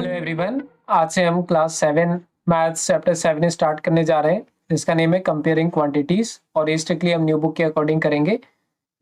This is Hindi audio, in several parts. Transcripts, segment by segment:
Hello everyone. आज से हम क्लास 7 मैथ्स चैप्टर 7 स्टार्ट करने जा रहे हैं, जिसका नेम है कंपेयरिंग क्वांटिटीज, और ये स्ट्रिक्टली हम न्यू बुक के अकॉर्डिंग करेंगे।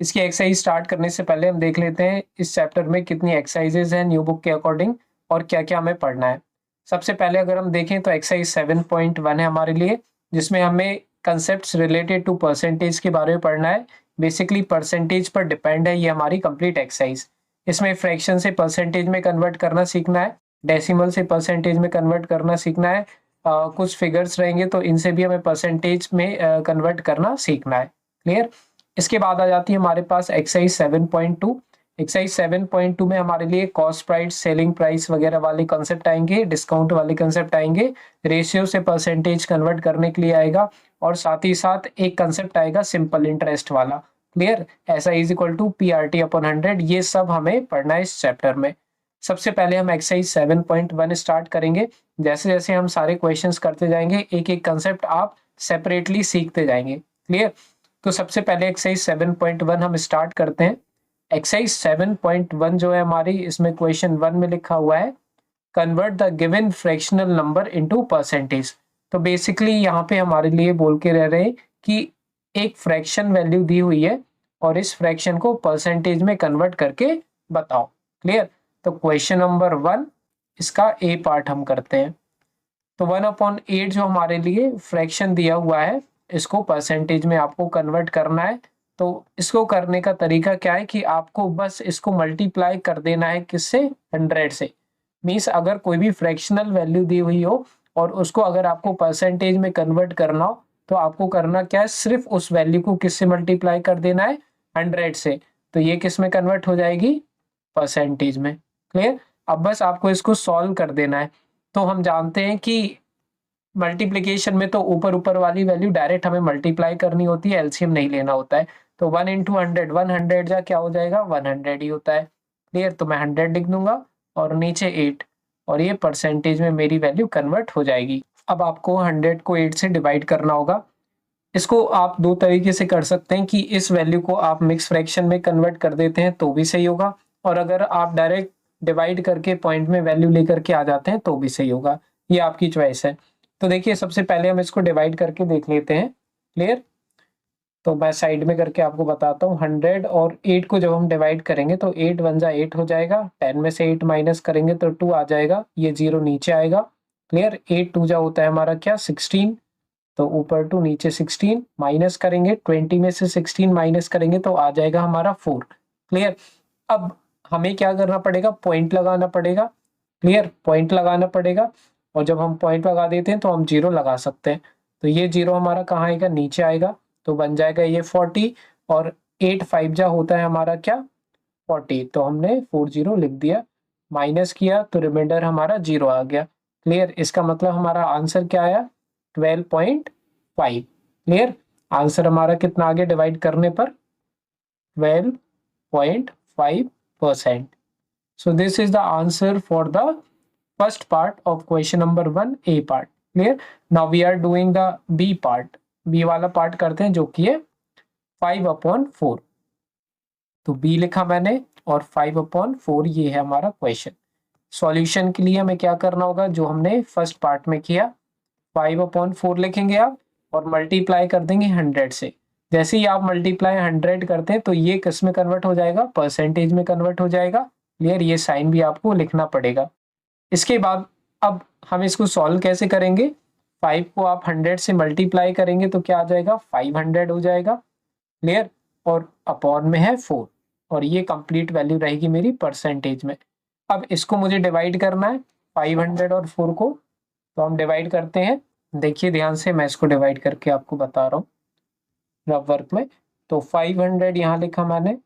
इसकी एक्सरसाइज स्टार्ट करने से पहले हम देख लेते हैं इस चैप्टर में कितनी एक्सरसाइजेज हैं न्यू बुक के अकॉर्डिंग और क्या क्या हमें पढ़ना है। सबसे पहले अगर हम देखें तो एक्सरसाइज 7.1 है हमारे लिए, जिसमें हमें कंसेप्ट रिलेटेड टू परसेंटेज के बारे में पढ़ना है। बेसिकली परसेंटेज पर डिपेंड है ये हमारी कंप्लीट एक्सरसाइज। इसमें फ्रैक्शन से परसेंटेज में कन्वर्ट करना सीखना है, डेसिमल से परसेंटेज में कन्वर्ट करना सीखना है। कुछ फिगर्स रहेंगे तो इनसे भी हमें परसेंटेज में कन्वर्ट करना सीखना है। क्लियर। इसके बाद आ जाती है हमारे पास एक्सरसाइज 7.2। एक्सरसाइज 7.2 में हमारे लिए कॉस्ट प्राइस, सेलिंग प्राइस वगैरह वाले कंसेप्ट आएंगे, डिस्काउंट वाले कंसेप्ट आएंगे, रेशियो से परसेंटेज कन्वर्ट करने के लिए आएगा, और साथ ही साथ एक कंसेप्ट आएगा सिंपल इंटरेस्ट वाला। क्लियर। ऐसा is equal to PRT upon 100। ये सब हमें पढ़ना है इस चैप्टर में। सबसे पहले हम एक्सरसाइज 7.1 स्टार्ट करेंगे। जैसे जैसे हम सारे क्वेश्चंस करते जाएंगे, एक एक कंसेप्ट आप सेपरेटली सीखते जाएंगे। क्लियर। तो सबसे पहले एक्सरसाइज 7.1 हम स्टार्ट करते हैं। एक्सरसाइज 7.1 जो है हमारी, इसमें क्वेश्चन 1 में लिखा हुआ है convert the given fractional number into percentage. तो बेसिकली यहाँ पे हमारे लिए बोल के रह रहे हैं कि एक फ्रैक्शन वैल्यू दी हुई है और इस फ्रैक्शन को परसेंटेज में कन्वर्ट करके बताओ। क्लियर। तो क्वेश्चन नंबर 1, इसका ए पार्ट हम करते हैं। तो 1/8 जो हमारे लिए फ्रैक्शन दिया हुआ है, इसको परसेंटेज में आपको कन्वर्ट करना है। तो इसको करने का तरीका क्या है कि आपको बस इसको मल्टीप्लाई कर देना है किससे, 100 से। मीन्स अगर कोई भी फ्रैक्शनल वैल्यू दी हुई हो और उसको अगर आपको परसेंटेज में कन्वर्ट करना हो, तो आपको करना क्या है, सिर्फ उस वैल्यू को किससे मल्टीप्लाई कर देना है, 100 से। तो ये किस में कन्वर्ट हो जाएगी, परसेंटेज में। क्लियर। अब बस आपको इसको सॉल्व कर देना है। तो हम जानते हैं कि मल्टीप्लीकेशन में तो ऊपर ऊपर वाली वैल्यू डायरेक्ट हमें मल्टीप्लाई करनी होती है, एलसीएम नहीं लेना होता है। तो 1 इंटू 100, 100 जा क्या हो जाएगा, 100 ही होता है। क्लियर। तो मैं 100 लिख दूंगा और नीचे 8, और ये परसेंटेज में मेरी वैल्यू कन्वर्ट हो जाएगी। अब आपको 100 को 8 से डिवाइड करना होगा। इसको आप दो तरीके से कर सकते हैं कि इस वैल्यू को आप मिक्स फ्रैक्शन में कन्वर्ट कर देते हैं तो भी सही होगा, और अगर आप डायरेक्ट डिवाइड करके पॉइंट में वैल्यू लेकर के आ जाते हैं तो भी सही होगा। ये आपकी चॉइस है। तो देखिए, सबसे पहले हम इसको डिवाइड करके देख लेते हैं। क्लियर। तो मैं साइड में करके आपको बताता हूँ। 100 और 8 को जब हम डिवाइड करेंगे तो 8 1 जा 8 हो जाएगा, 10 में से 8 माइनस करेंगे तो 2 आ जाएगा, ये 0 नीचे आएगा। क्लियर। 8 2 जा होता है हमारा क्या, 16। तो ऊपर 2 नीचे 16 माइनस करेंगे, 20 में से 16 माइनस करेंगे तो आ जाएगा हमारा 4। क्लियर। अब हमें क्या करना पड़ेगा, पॉइंट लगाना पड़ेगा। क्लियर। पॉइंट लगाना पड़ेगा, और जब हम पॉइंट लगा देते हैं तो हम 0 लगा सकते हैं। तो ये 0 हमारा कहाँ आएगा, नीचे आएगा। तो बन जाएगा ये 40, और 8 5 जा होता है हमारा क्या, 40। तो हमने 40 लिख दिया, माइनस किया तो रिमाइंडर हमारा 0 आ गया। क्लियर। इसका मतलब हमारा आंसर क्या आया, 12.5। क्लियर। आंसर हमारा कितना आ गया डिवाइड करने पर, 12.5%। So this is the answer for the first part of question number 1, A part. Clear? Now we are doing the B part. B वाला पार्ट करते हैं जो कि है 5/4। तो B लिखा मैंने और 5/4 ये है हमारा क्वेश्चन। सॉल्यूशन के लिए हमें क्या करना होगा, जो हमने फर्स्ट पार्ट में किया, 5/4 लिखेंगे आप और मल्टीप्लाई कर देंगे 100 से। जैसे ही आप मल्टीप्लाई 100 करते हैं तो ये किस में कन्वर्ट हो जाएगा, परसेंटेज में कन्वर्ट हो जाएगा। क्लियर। ये साइन भी आपको लिखना पड़ेगा। इसके बाद अब हम इसको सॉल्व कैसे करेंगे, 5 को आप 100 से मल्टीप्लाई करेंगे तो क्या आ जाएगा, 500 हो जाएगा। क्लियर। और अपॉन में है 4, और ये कंप्लीट वैल्यू रहेगी मेरी परसेंटेज में। अब इसको मुझे डिवाइड करना है, 500 और 4 को। तो हम डिवाइड करते हैं। देखिए ध्यान से, मैं इसको डिवाइड करके आपको बता रहा हूँ रफ वर्क में। तो 500 यहाँ लिखा मैंने,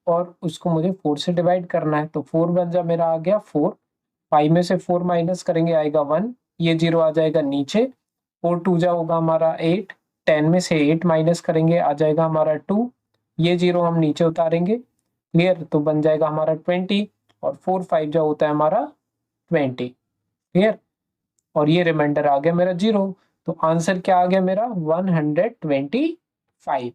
और उसको मुझे 4 से डिवाइड करना है। तो 4 1 जा मेरा आ गया 4, 5 में से 4 माइनस करेंगे आएगा 1, ये 0 आ जाएगा नीचे। 4 2 जा होगा हमारा 8, 10 में से 8 माइनस करेंगे आ जाएगा हमारा 2, ये 0 हम नीचे उतारेंगे। क्लियर। तो बन जाएगा हमारा 20, और 4 5 जा होता है हमारा 20। क्लियर। और ये रिमाइंडर आ गया मेरा 0। तो आंसर क्या आ गया मेरा, 125।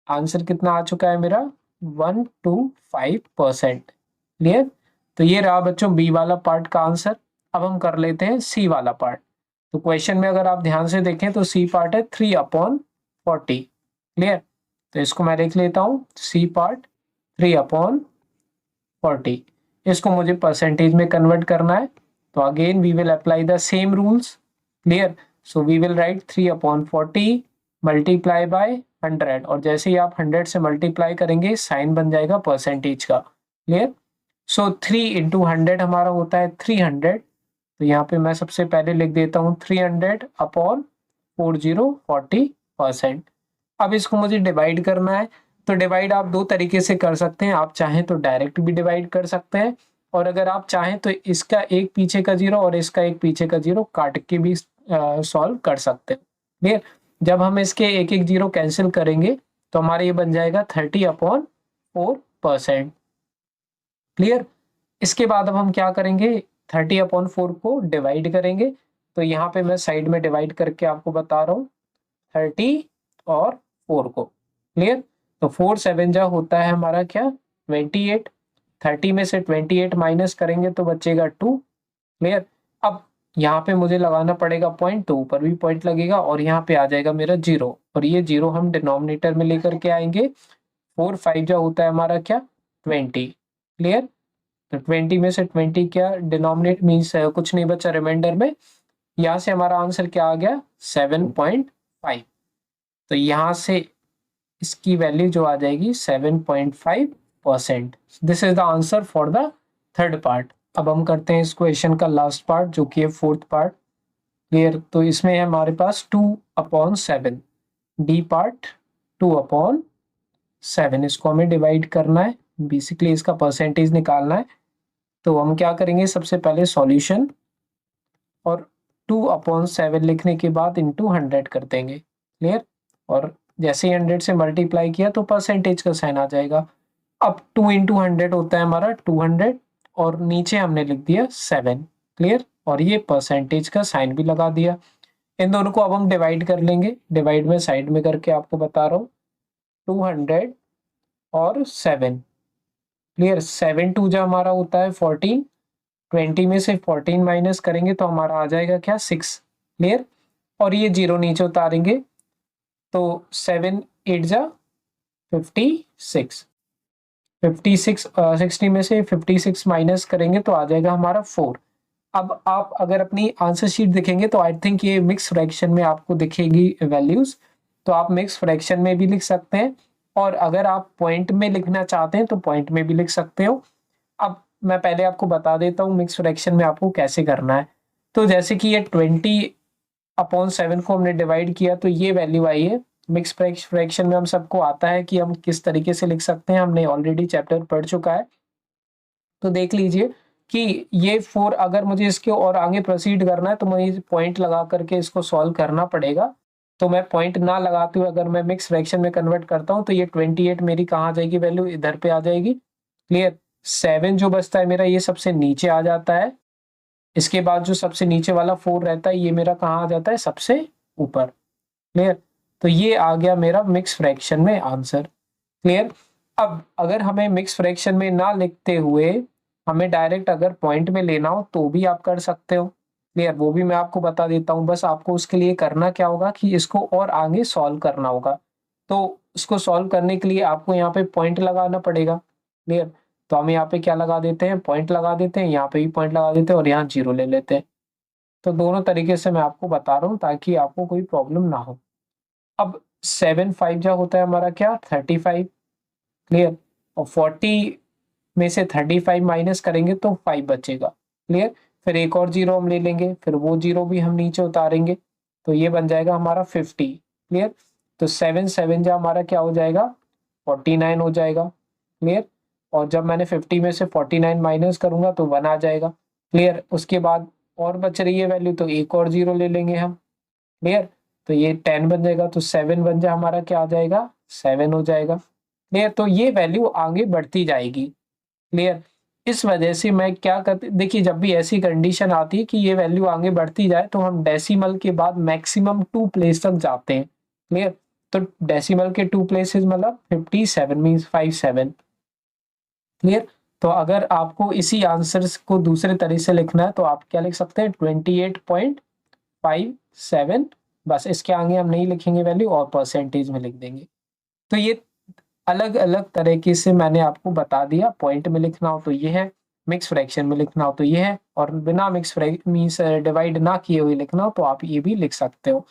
आंसर कितना आ चुका है मेरा, 125%। क्लियर। तो ये रहा बच्चों बी वाला पार्ट का आंसर। अब हम कर लेते हैं सी वाला पार्ट। तो क्वेश्चन में अगर आप ध्यान से देखें तो सी पार्ट है 3/40। क्लियर? तो इसको मैं लिख लेता हूँ, सी पार्ट 3/40। इसको मुझे परसेंटेज में कन्वर्ट करना है, तो again we will apply the same rules. Clear? So we will write 3/40 multiply by 100, और जैसे ही आप 100 से मल्टीप्लाई करेंगे साइन बन जाएगा परसेंटेज का। क्लियर? सो 3 × 100 हमारा होता है 300। तो यहाँ पे मैं सबसे पहले लिख देता हूँ 300/4040%। अब इसको मुझे डिवाइड करना है, तो डिवाइड आप दो तरीके से कर सकते हैं। आप चाहें तो डायरेक्ट भी डिवाइड कर सकते हैं, और अगर आप चाहें तो इसका एक पीछे का जीरो और इसका एक पीछे का जीरो काट के भी सॉल्व कर सकते हैं। क्लियर? जब हम इसके एक एक जीरो कैंसिल करेंगे तो हमारा ये बन जाएगा 30/4%। क्लियर? इसके बाद अब हम क्या करेंगे, 30/4 को डिवाइड करेंगे। तो यहाँ पे मैं साइड में डिवाइड करके आपको बता रहा हूँ 30 और 4 को। क्लियर? तो 4 7 जा होता है हमारा क्या, 28। 30 में से 28 माइनस करेंगे तो बचेगा 2। क्लियर? अब यहाँ पे मुझे लगाना पड़ेगा पॉइंट, तो ऊपर भी पॉइंट लगेगा और यहाँ पे आ जाएगा मेरा जीरो, और ये जीरो हम डिनोमिनेटर में लेकर के आएंगे। 4 5 जा होता है हमारा क्या, 20। क्लियर? तो 20 में से 20 क्या, डिनोमिनेट मीन्स कुछ नहीं बचा रिमाइंडर में। यहाँ से हमारा आंसर क्या आ गया, 7.5। तो यहाँ से इसकी वैल्यू जो आ जाएगी 7.5%। This is the answer for the third part. अब हम करते हैं इस क्वेश्चन का लास्ट पार्ट, जो कि है फोर्थ पार्ट। क्लियर? तो इसमें है हमारे पास 2/7, डी पार्ट 2/7। इसको हमें डिवाइड करना है, बेसिकली इसका परसेंटेज निकालना है। तो हम क्या करेंगे, सबसे पहले सॉल्यूशन, और 2/7 लिखने के बाद इंटू 100 कर देंगे। क्लियर? और जैसे ही 100 से मल्टीप्लाई किया तो परसेंटेज का साइन आ जाएगा। अब 2 × 100 होता है हमारा 200, और नीचे हमने लिख दिया 7। क्लियर? और ये परसेंटेज का साइन भी लगा दिया। इन दोनों को अब हम डिवाइड कर लेंगे, डिवाइड में साइड में करके आपको बता रहा हूँ, 200 और 7। क्लियर? 7 2 जा हमारा होता है 14। 20 में से 14 माइनस करेंगे तो हमारा आ जाएगा क्या, 6। क्लियर? और ये जीरो नीचे उतारेंगे तो 7 8 जा 56। 56 60 में से 56 माइनस करेंगे तो आ जाएगा हमारा 4। अब आप अगर अपनी आंसर शीट देखेंगे तो आई थिंक ये मिक्स फ्रैक्शन में आपको दिखेगी वैल्यूज, तो आप मिक्स फ्रैक्शन में भी लिख सकते हैं, और अगर आप पॉइंट में लिखना चाहते हैं तो पॉइंट में भी लिख सकते हो। अब मैं पहले आपको बता देता हूँ मिक्स फ्रैक्शन में आपको कैसे करना है। तो जैसे कि ये 20/7 को हमने डिवाइड किया तो ये वैल्यू आई है। मिक्स फ्रैक्शन में हम सबको आता है कि हम किस तरीके से लिख सकते हैं, हमने ऑलरेडी चैप्टर पढ़ चुका है। तो देख लीजिए कि ये 4, अगर मुझे इसके और आगे प्रोसीड करना है तो मुझे पॉइंट लगा करके इसको सॉल्व करना पड़ेगा। तो मैं पॉइंट ना लगाते हुए अगर मैं मिक्स फ्रैक्शन में कन्वर्ट करता हूँ तो ये 28 मेरी कहाँ आ जाएगी, वैल्यू इधर पे आ जाएगी। क्लियर? 7 जो बचता है मेरा ये सबसे नीचे आ जाता है। इसके बाद जो सबसे नीचे वाला 4 रहता है ये मेरा कहाँ आ जाता है, सबसे ऊपर। क्लियर? तो ये आ गया मेरा मिक्स फ्रैक्शन में आंसर। क्लियर? अब अगर हमें मिक्स फ्रैक्शन में ना लिखते हुए हमें डायरेक्ट अगर पॉइंट में लेना हो तो भी आप कर सकते हो। क्लियर? वो भी मैं आपको बता देता हूँ। बस आपको उसके लिए करना क्या होगा कि इसको और आगे सॉल्व करना होगा। तो इसको सॉल्व करने के लिए आपको यहाँ पे पॉइंट लगाना पड़ेगा। क्लियर? तो हम यहाँ पे क्या लगा देते हैं, पॉइंट लगा देते हैं, यहाँ पे भी पॉइंट लगा देते हैं और यहाँ जीरो ले लेते हैं। तो दोनों तरीके से मैं आपको बता रहा हूँ ताकि आपको कोई प्रॉब्लम ना हो। अब 7 5 जा होता है हमारा क्या, 35। क्लियर? और 40 में से 35 माइनस करेंगे तो 5 बचेगा। क्लियर? फिर एक और जीरो हम ले लेंगे, फिर वो जीरो भी हम नीचे उतारेंगे तो ये बन जाएगा हमारा 50। क्लियर? तो 7 7 जा हमारा क्या हो जाएगा, 49 हो जाएगा। क्लियर? और जब मैंने 50 में से 49 माइनस करूंगा तो 1 आ जाएगा। क्लियर? उसके बाद और बच रही है वैल्यू तो एक और जीरो ले लेंगे हम। क्लियर? तो ये 10 बन जाएगा, तो 7 बन जाए हमारा क्या आ जाएगा, 7 हो जाएगा। क्लियर? तो ये वैल्यू आगे बढ़ती जाएगी। क्लियर? इस वजह से मैं क्या करते, देखिए जब भी ऐसी कंडीशन आती है कि ये वैल्यू आगे बढ़ती जाए तो हम डेसिमल के बाद मैक्सिमम 2 प्लेस तक जाते हैं। क्लियर? तो डेसिमल के 2 प्लेसेस मतलब 57 मीन्स 57। क्लियर? तो अगर आपको इसी आंसर्स को दूसरे तरीके से लिखना है तो आप क्या लिख सकते हैं 28.57, बस इसके आगे हम नहीं लिखेंगे वैल्यू और परसेंटेज में लिख देंगे। तो ये अलग अलग तरीके से मैंने आपको बता दिया, पॉइंट में लिखना हो तो ये है, मिक्स फ्रैक्शन में लिखना हो तो ये है, और बिना मिक्स मीन्स डिवाइड ना किए हुए लिखना हो तो आप ये भी लिख सकते हो।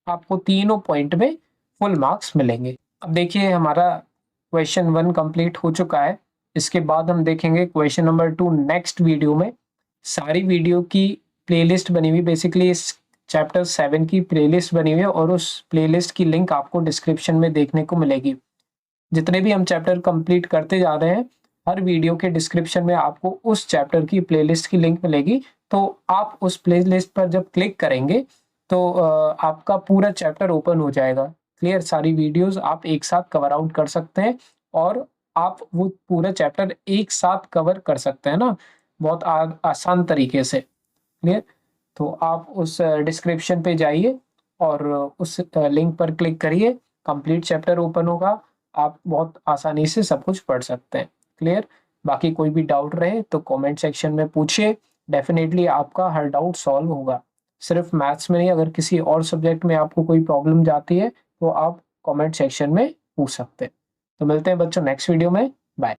आपको तीनों पॉइंट में फुल मार्क्स मिलेंगे। अब देखिए हमारा क्वेश्चन 1 कंप्लीट हो चुका है। इसके बाद हम देखेंगे क्वेश्चन नंबर 2 नेक्स्ट वीडियो में। सारी वीडियो की प्लेलिस्ट बनी हुई, बेसिकली इस चैप्टर 7 की प्लेलिस्ट बनी हुई है और उस प्लेलिस्ट की लिंक आपको डिस्क्रिप्शन में देखने को मिलेगी। जितने भी हम चैप्टर कंप्लीट करते जा रहे हैं, हर वीडियो के डिस्क्रिप्शन में आपको उस चैप्टर की प्लेलिस्ट की लिंक मिलेगी। तो आप उस प्लेलिस्ट पर जब क्लिक करेंगे तो आपका पूरा चैप्टर ओपन हो जाएगा। क्लियर, सारी वीडियोस आप एक साथ कवर आउट कर सकते हैं और आप वो पूरा चैप्टर एक साथ कवर कर सकते हैं ना, बहुत आसान तरीके से। क्लियर, तो आप उस डिस्क्रिप्शन पे जाइए और उस लिंक पर क्लिक करिए, कंप्लीट चैप्टर ओपन होगा, आप बहुत आसानी से सब कुछ पढ़ सकते हैं। क्लियर, बाकी कोई भी डाउट रहे तो कमेंट सेक्शन में पूछिए, डेफिनेटली आपका हर डाउट सॉल्व होगा। सिर्फ मैथ्स में नहीं, अगर किसी और सब्जेक्ट में आपको कोई प्रॉब्लम जाती है तो आप कमेंट सेक्शन में पूछ सकते हैं। तो मिलते हैं बच्चों नेक्स्ट वीडियो में, बाय।